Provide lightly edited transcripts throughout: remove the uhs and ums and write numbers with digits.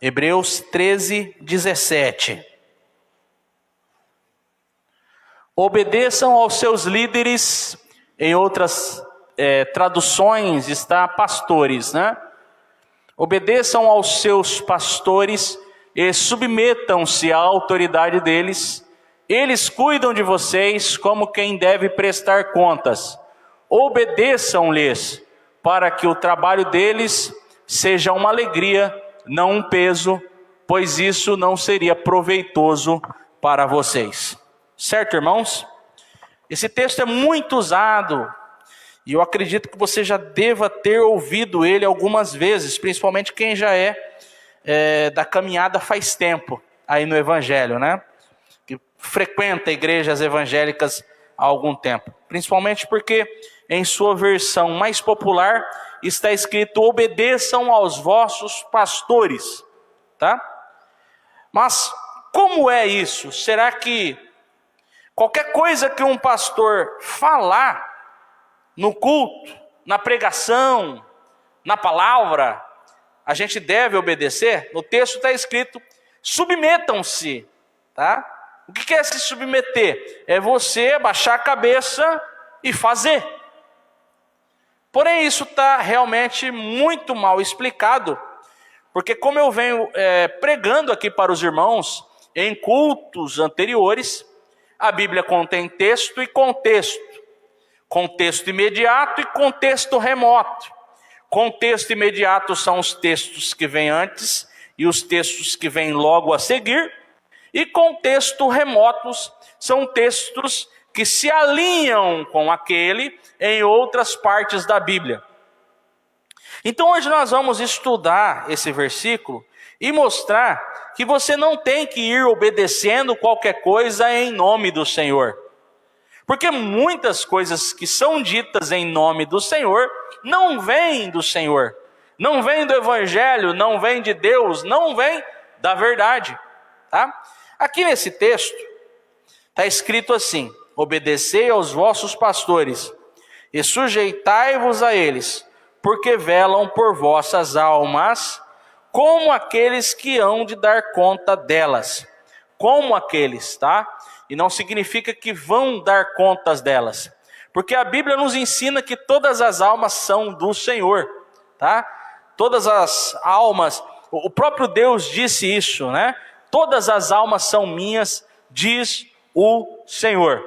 Hebreus 13, 17. Obedeçam aos seus líderes, em outras traduções está pastores, né? Obedeçam aos seus pastores e submetam-se à autoridade deles. Eles cuidam de vocês como quem deve prestar contas. Obedeçam-lhes, para que o trabalho deles seja uma alegria, não um peso, pois isso não seria proveitoso para vocês. Certo, irmãos? Esse texto é muito usado, e eu acredito que você já deva ter ouvido ele algumas vezes, principalmente quem já é da caminhada faz tempo, aí no Evangelho, né? Que frequenta igrejas evangélicas há algum tempo. Principalmente porque em sua versão mais popular está escrito: obedeçam aos vossos pastores, tá? Mas como é isso? Será que qualquer coisa que um pastor falar no culto, na pregação, na palavra, a gente deve obedecer? No texto está escrito: submetam-se, tá? O que é se submeter? É você abaixar a cabeça e fazer. Porém, isso está realmente muito mal explicado, porque como eu venho pregando aqui para os irmãos em cultos anteriores, a Bíblia contém texto e contexto. Contexto imediato e contexto remoto. Contexto imediato são os textos que vêm antes e os textos que vêm logo a seguir. E contexto remotos são textos que se alinham com aquele em outras partes da Bíblia. Então hoje nós vamos estudar esse versículo e mostrar que você não tem que ir obedecendo qualquer coisa em nome do Senhor. Porque muitas coisas que são ditas em nome do Senhor não vêm do Senhor, não vêm do Evangelho, não vêm de Deus, não vêm da verdade, tá? Aqui nesse texto está escrito assim: obedecei aos vossos pastores e sujeitai-vos a eles, porque velam por vossas almas, como aqueles que hão de dar conta delas. Como aqueles, tá? E não significa que vão dar contas delas, porque a Bíblia nos ensina que todas as almas são do Senhor, tá? Todas as almas, o próprio Deus disse isso, né? Todas as almas são minhas, diz o Senhor.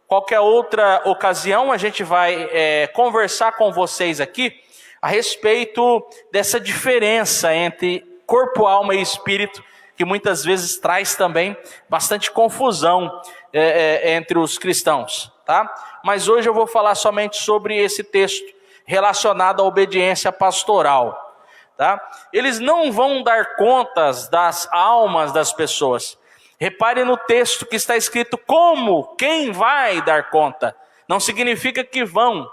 Qualquer outra ocasião a gente vai conversar com vocês aqui a respeito dessa diferença entre corpo, alma e espírito, que muitas vezes traz também bastante confusão entre os cristãos, tá? Mas hoje eu vou falar somente sobre esse texto relacionado à obediência pastoral, tá? Eles não vão dar contas das almas das pessoas. Repare no texto que está escrito como, quem vai dar conta. Não significa que vão.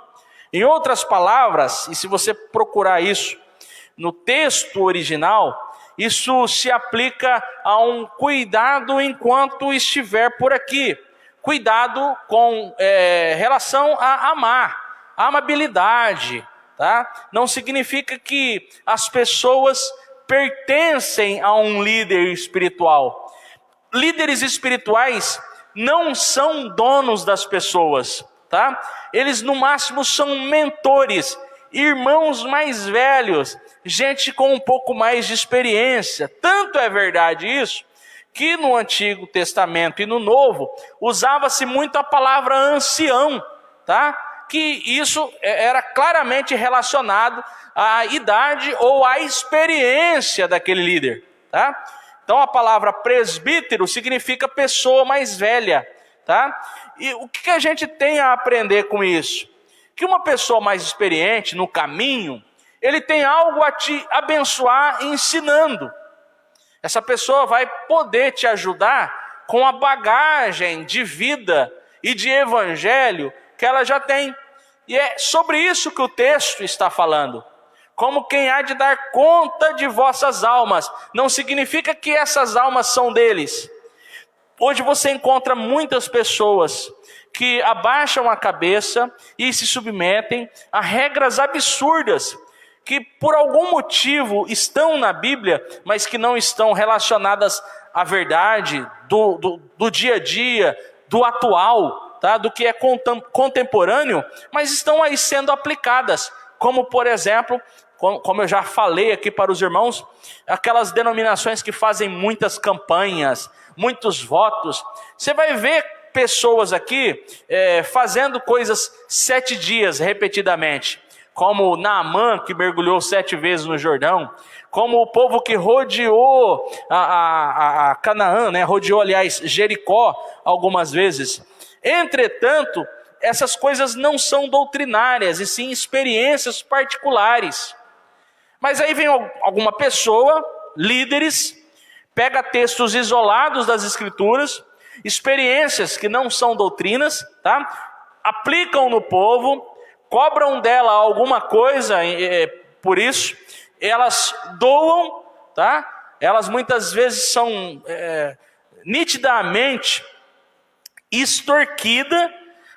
Em outras palavras, e se você procurar isso no texto original, isso se aplica a um cuidado enquanto estiver por aqui. Cuidado com relação a amar, a amabilidade, tá? Não significa que as pessoas pertencem a um líder espiritual. Líderes espirituais não são donos das pessoas, tá? Eles no máximo são mentores, irmãos mais velhos, gente com um pouco mais de experiência. Tanto é verdade isso, que no Antigo Testamento e no Novo, usava-se muito a palavra ancião, tá? Que isso era claramente relacionado à idade ou à experiência daquele líder, tá? Então a palavra presbítero significa pessoa mais velha, tá? E o que a gente tem a aprender com isso? Que uma pessoa mais experiente no caminho, ele tem algo a te abençoar ensinando. Essa pessoa vai poder te ajudar com a bagagem de vida e de evangelho que ela já tem. E é sobre isso que o texto está falando. Como quem há de dar conta de vossas almas. Não significa que essas almas são deles. Hoje você encontra muitas pessoas que abaixam a cabeça e se submetem a regras absurdas, que por algum motivo estão na Bíblia, mas que não estão relacionadas à verdade do dia a dia, do atual, tá? Do que é contemporâneo, mas estão aí sendo aplicadas, como por exemplo, como eu já falei aqui para os irmãos, aquelas denominações que fazem muitas campanhas, muitos votos. Você vai ver pessoas aqui fazendo coisas 7 dias repetidamente, como Naamã, que mergulhou 7 vezes no Jordão, como o povo que rodeou a Canaã, né? Rodeou, aliás, Jericó algumas vezes. Entretanto, essas coisas não são doutrinárias, e sim experiências particulares. Mas aí vem alguma pessoa, líderes, pega textos isolados das Escrituras, experiências que não são doutrinas, tá? Aplicam no povo, cobram dela alguma coisa por isso, elas doam, tá? Elas muitas vezes são nitidamente extorquidas,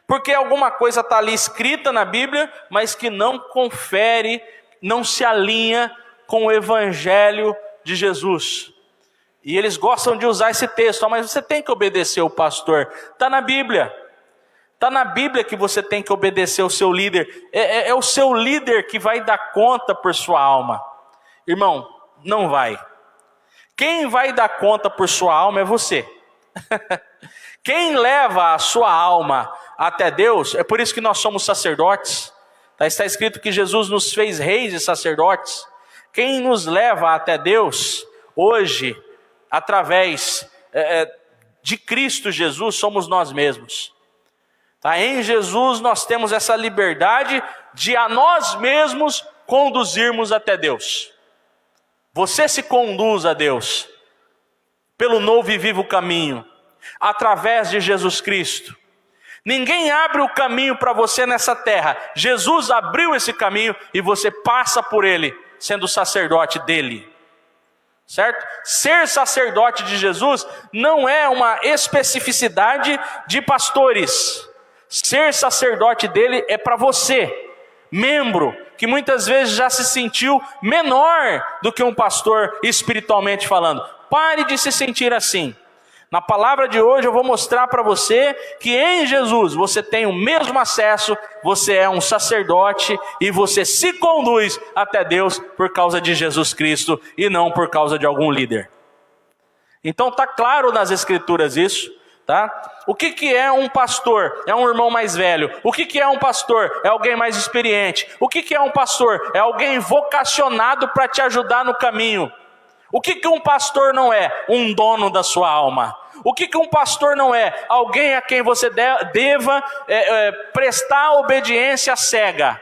porque alguma coisa está ali escrita na Bíblia, mas que não confere, não se alinha com o Evangelho de Jesus. E eles gostam de usar esse texto, mas você tem que obedecer o pastor. Está na Bíblia. Está na Bíblia que você tem que obedecer o seu líder. É o seu líder que vai dar conta por sua alma. Irmão, não vai. Quem vai dar conta por sua alma é você. Quem leva a sua alma até Deus, é por isso que nós somos sacerdotes. Está escrito que Jesus nos fez reis e sacerdotes. Quem nos leva até Deus, hoje, através de Cristo Jesus, somos nós mesmos. Tá? Em Jesus nós temos essa liberdade de a nós mesmos conduzirmos até Deus. Você se conduz a Deus pelo novo e vivo caminho, através de Jesus Cristo. Ninguém abre o caminho para você nessa terra. Jesus abriu esse caminho e você passa por ele, sendo sacerdote dele. Certo? Ser sacerdote de Jesus não é uma especificidade de pastores. Ser sacerdote dele é para você, membro, que muitas vezes já se sentiu menor do que um pastor espiritualmente falando. Pare de se sentir assim. Na palavra de hoje eu vou mostrar para você que em Jesus você tem o mesmo acesso, você é um sacerdote e você se conduz até Deus por causa de Jesus Cristo e não por causa de algum líder. Então está claro nas Escrituras isso, tá? O que é um pastor? É um irmão mais velho. O que é um pastor? É alguém mais experiente. O que é um pastor? É alguém vocacionado para te ajudar no caminho. O que um pastor não é? Um dono da sua alma. O que um pastor não é? Alguém a quem você deva prestar obediência cega.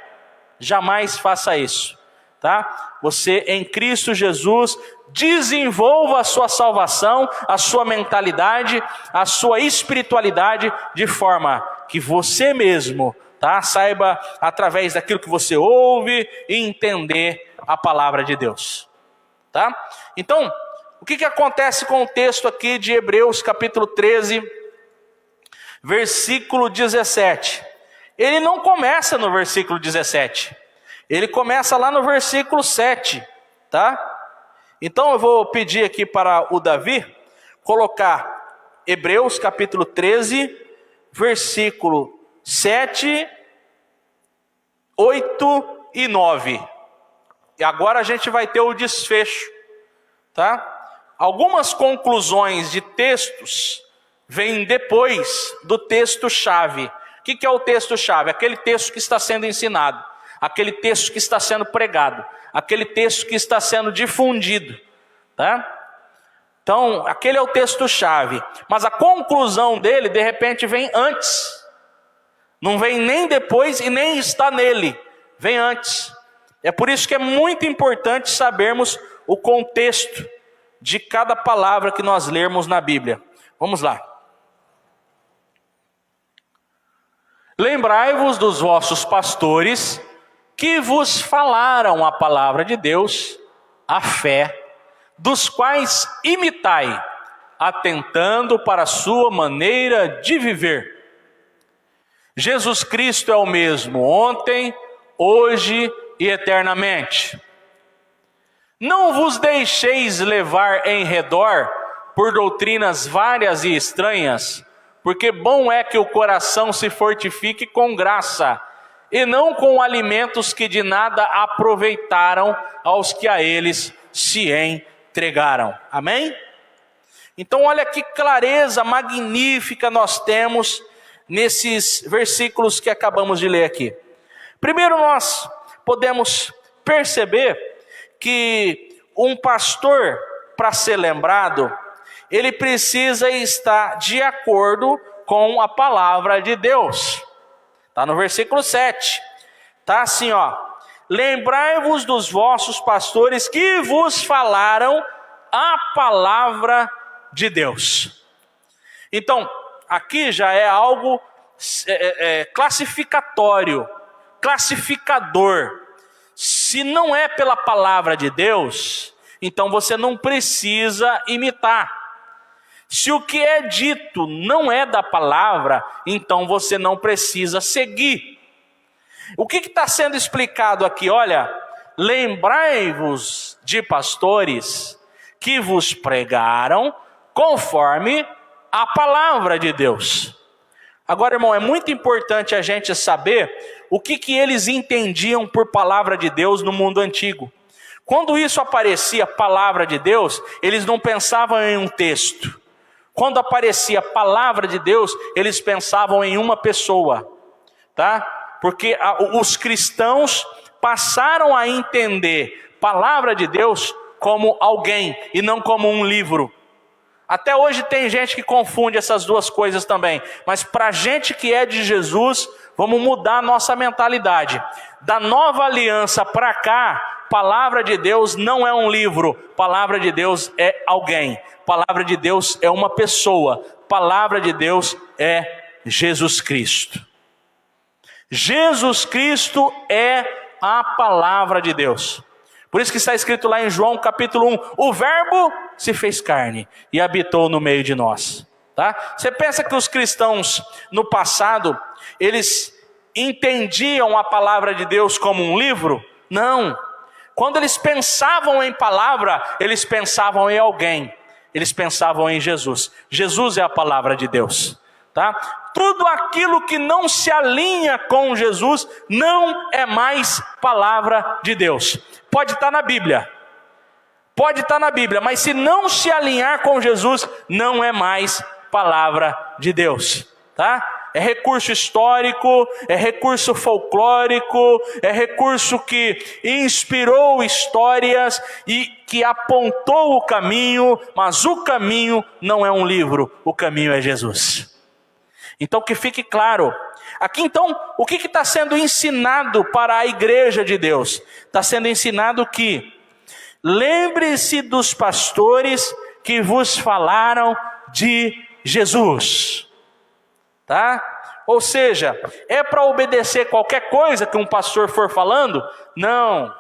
Jamais faça isso, tá? Você em Cristo Jesus desenvolva a sua salvação, a sua mentalidade, a sua espiritualidade, de forma que você mesmo, tá, saiba através daquilo que você ouve entender a palavra de Deus. Tá? Então, o que acontece com o texto aqui de Hebreus capítulo 13, versículo 17? Ele não começa no versículo 17, ele começa lá no versículo 7, tá? Então eu vou pedir aqui para o Davi colocar Hebreus capítulo 13, versículo 7, 8 e 9. E agora a gente vai ter o desfecho, tá? Algumas conclusões de textos vêm depois do texto-chave. O que é o texto-chave? Aquele texto que está sendo ensinado, aquele texto que está sendo pregado, aquele texto que está sendo difundido, tá? Então, aquele é o texto-chave. Mas a conclusão dele, de repente, vem antes. Não vem nem depois e nem está nele. Vem antes. É por isso que é muito importante sabermos o contexto de cada palavra que nós lermos na Bíblia. Vamos lá. Lembrai-vos dos vossos pastores que vos falaram a palavra de Deus, a fé, dos quais imitai, atentando para a sua maneira de viver. Jesus Cristo é o mesmo ontem, hoje e eternamente. Não vos deixeis levar em redor por doutrinas várias e estranhas, porque bom é que o coração se fortifique com graça, e não com alimentos que de nada aproveitaram aos que a eles se entregaram. Amém? Então olha que clareza magnífica nós temos nesses versículos que acabamos de ler aqui. Primeiro nós podemos perceber que um pastor, para ser lembrado, ele precisa estar de acordo com a palavra de Deus. Está no versículo 7. Está assim, ó. Lembrai-vos dos vossos pastores que vos falaram a palavra de Deus. Então, aqui já é algo classificatório, classificador. Se não é pela palavra de Deus, então você não precisa imitar. Se o que é dito não é da palavra, então você não precisa seguir. O que está sendo explicado aqui? Olha, lembrai-vos de pastores que vos pregaram conforme a palavra de Deus. Agora, irmão, é muito importante a gente saber o que eles entendiam por palavra de Deus no mundo antigo. Quando isso aparecia, palavra de Deus, eles não pensavam em um texto. Quando aparecia a palavra de Deus, eles pensavam em uma pessoa, tá? Porque os cristãos passaram a entender palavra de Deus como alguém e não como um livro. Até hoje tem gente que confunde essas duas coisas também, mas para a gente que é de Jesus, vamos mudar a nossa mentalidade. Da nova aliança para cá, palavra de Deus não é um livro, palavra de Deus é alguém. Palavra de Deus é uma pessoa. Palavra de Deus é Jesus Cristo. Jesus Cristo é a palavra de Deus. Por isso que está escrito lá em João capítulo 1, o verbo se fez carne e habitou no meio de nós. Tá? Você pensa que os cristãos no passado, eles entendiam a palavra de Deus como um livro? Não. Quando eles pensavam em palavra, eles pensavam em alguém. Eles pensavam em Jesus. Jesus é a palavra de Deus, tá? Tudo aquilo que não se alinha com Jesus não é mais palavra de Deus. Pode estar na Bíblia, mas se não se alinhar com Jesus, não é mais palavra de Deus, tá? É recurso histórico, é recurso folclórico, é recurso que inspirou histórias e que apontou o caminho, mas o caminho não é um livro, o caminho é Jesus. Então que fique claro, aqui então, o que está sendo ensinado para a igreja de Deus? Está sendo ensinado que, lembre-se dos pastores que vos falaram de Jesus. Tá? Ou seja, é para obedecer qualquer coisa que um pastor for falando? Não,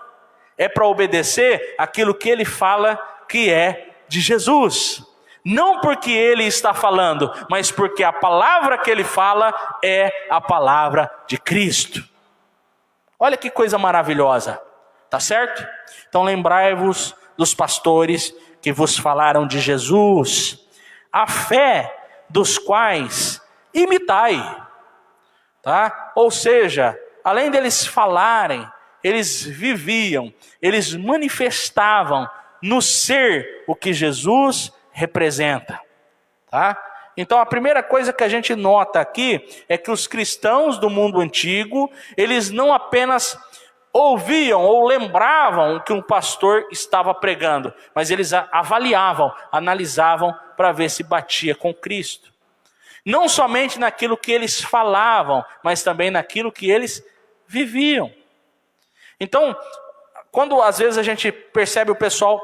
é para obedecer aquilo que ele fala que é de Jesus. Não porque ele está falando, mas porque a palavra que ele fala é a palavra de Cristo. Olha que coisa maravilhosa, tá certo? Então lembrai-vos dos pastores que vos falaram de Jesus, a fé dos quais imitai, tá? Ou seja, além deles falarem, eles viviam, eles manifestavam no ser o que Jesus representa, tá? Então a primeira coisa que a gente nota aqui é que os cristãos do mundo antigo, eles não apenas ouviam ou lembravam o que um pastor estava pregando, mas eles avaliavam, analisavam para ver se batia com Cristo. Não somente naquilo que eles falavam, mas também naquilo que eles viviam. Então, quando às vezes a gente percebe o pessoal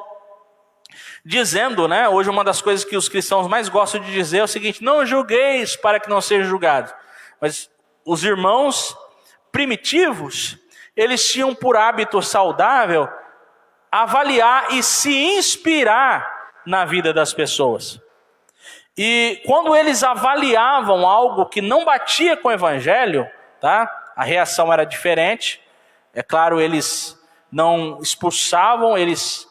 dizendo, né, hoje uma das coisas que os cristãos mais gostam de dizer é o seguinte: não julgueis para que não seja julgado. Mas os irmãos primitivos, eles tinham por hábito saudável avaliar e se inspirar na vida das pessoas. E quando eles avaliavam algo que não batia com o evangelho, tá? A reação era diferente. É claro, eles não expulsavam, eles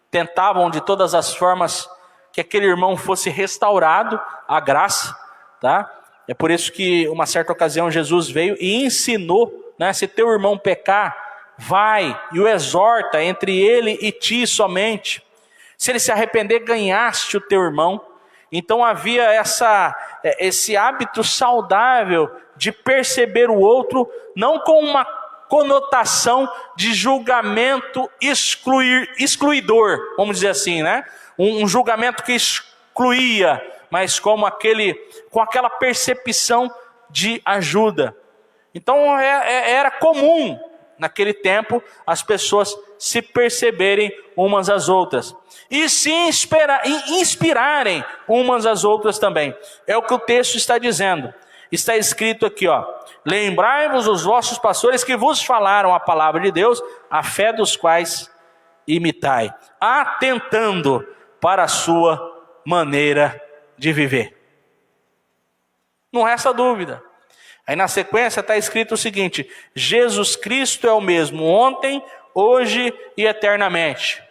tentavam de todas as formas que aquele irmão fosse restaurado à graça, tá? É por isso que uma certa ocasião Jesus veio e ensinou, né? Se teu irmão pecar, vai e o exorta entre ele e ti somente. Se ele se arrepender, ganhaste o teu irmão. Então havia esse hábito saudável de perceber o outro, não com uma conotação de julgamento excluidor, vamos dizer assim, né? Um julgamento que excluía, mas com aquela percepção de ajuda. Então era comum naquele tempo as pessoas se perceberem umas às outras e se inspirarem umas às outras também. É o que o texto está dizendo. Está escrito aqui, ó: lembrai-vos os vossos pastores que vos falaram a palavra de Deus, a fé dos quais imitai, atentando para a sua maneira de viver. Não resta dúvida. Aí na sequência está escrito o seguinte: Jesus Cristo é o mesmo ontem, hoje e eternamente.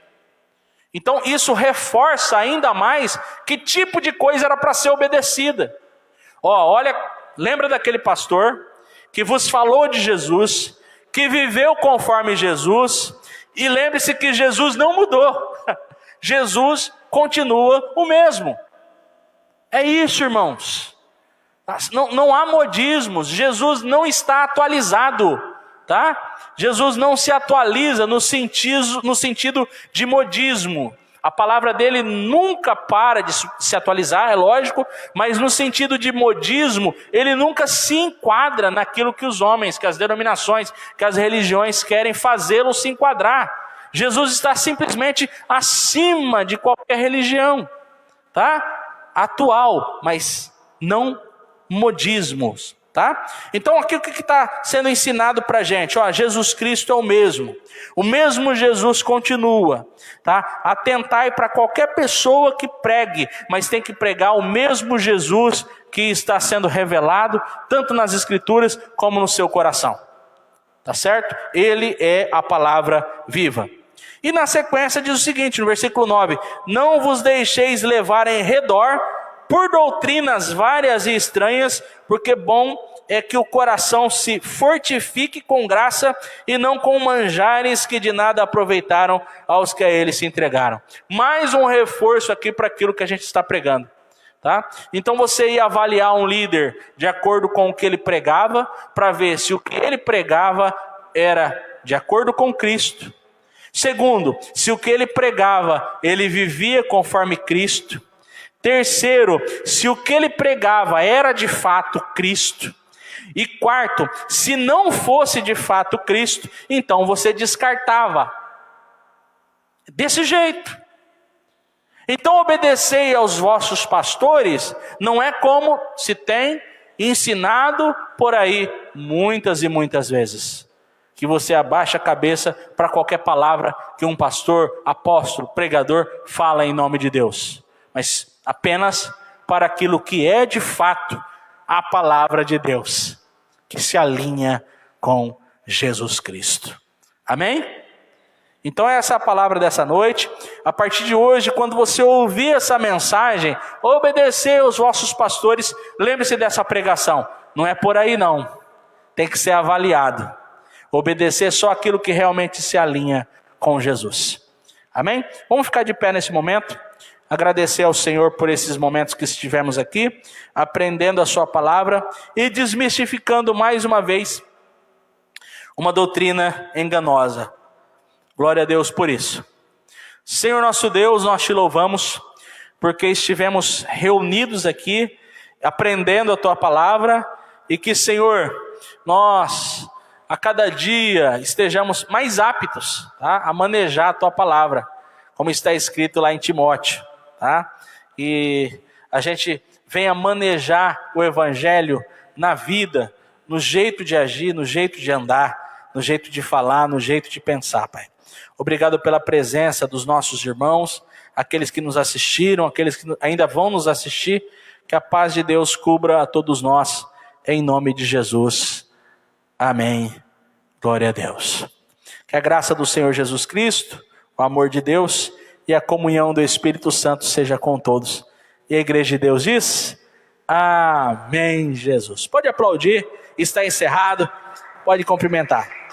Então isso reforça ainda mais que tipo de coisa era para ser obedecida. Olha, lembra daquele pastor que vos falou de Jesus, que viveu conforme Jesus, e lembre-se que Jesus não mudou. Jesus continua o mesmo. É isso, irmãos. Não há modismos. Jesus não está atualizado, tá? Jesus não se atualiza no sentido de modismo. A palavra dele nunca para de se atualizar, é lógico, mas no sentido de modismo, ele nunca se enquadra naquilo que os homens, que as denominações, que as religiões querem fazê-lo se enquadrar. Jesus está simplesmente acima de qualquer religião, tá? Atual, mas não modismos, tá? Então aqui o que está sendo ensinado para a gente? Jesus Cristo é o mesmo Jesus continua, tá? Atentai para qualquer pessoa que pregue, mas tem que pregar o mesmo Jesus que está sendo revelado, tanto nas Escrituras como no seu coração, tá certo? Ele é a palavra viva. E na sequência diz o seguinte, no versículo 9: não vos deixeis levar em redor por doutrinas várias e estranhas, porque bom é que o coração se fortifique com graça e não com manjares que de nada aproveitaram aos que a ele se entregaram. Mais um reforço aqui para aquilo que a gente está pregando, tá? Então você ia avaliar um líder de acordo com o que ele pregava, para ver se o que ele pregava era de acordo com Cristo. Segundo, se o que ele pregava, ele vivia conforme Cristo. Terceiro, se o que ele pregava era de fato Cristo. E quarto, se não fosse de fato Cristo, então você descartava. Desse jeito. Então obedecei aos vossos pastores, não é como se tem ensinado por aí muitas e muitas vezes. Que você abaixa a cabeça para qualquer palavra que um pastor, apóstolo, pregador fala em nome de Deus. Mas apenas para aquilo que é de fato a palavra de Deus, que se alinha com Jesus Cristo. Amém? Então essa é a palavra dessa noite. A partir de hoje, quando você ouvir essa mensagem, obedecer aos vossos pastores, lembre-se dessa pregação. Não é por aí não. Tem que ser avaliado. Obedecer só aquilo que realmente se alinha com Jesus. Amém? Vamos ficar de pé nesse momento. Agradecer ao Senhor por esses momentos que estivemos aqui, aprendendo a sua palavra e desmistificando mais uma vez uma doutrina enganosa. Glória a Deus por isso. Senhor nosso Deus, nós te louvamos porque estivemos reunidos aqui, aprendendo a tua palavra, e que, Senhor, nós a cada dia estejamos mais aptos, tá, a manejar a tua palavra, como está escrito lá em Timóteo. Tá? E a gente venha manejar o evangelho na vida, no jeito de agir, no jeito de andar, no jeito de falar, no jeito de pensar, Pai. Obrigado pela presença dos nossos irmãos, aqueles que nos assistiram, aqueles que ainda vão nos assistir. Que a paz de Deus cubra a todos nós, em nome de Jesus. Amém. Glória a Deus. Que a graça do Senhor Jesus Cristo, o amor de Deus e a comunhão do Espírito Santo seja com todos. E a igreja de Deus diz: amém, Jesus. Pode aplaudir, está encerrado, pode cumprimentar.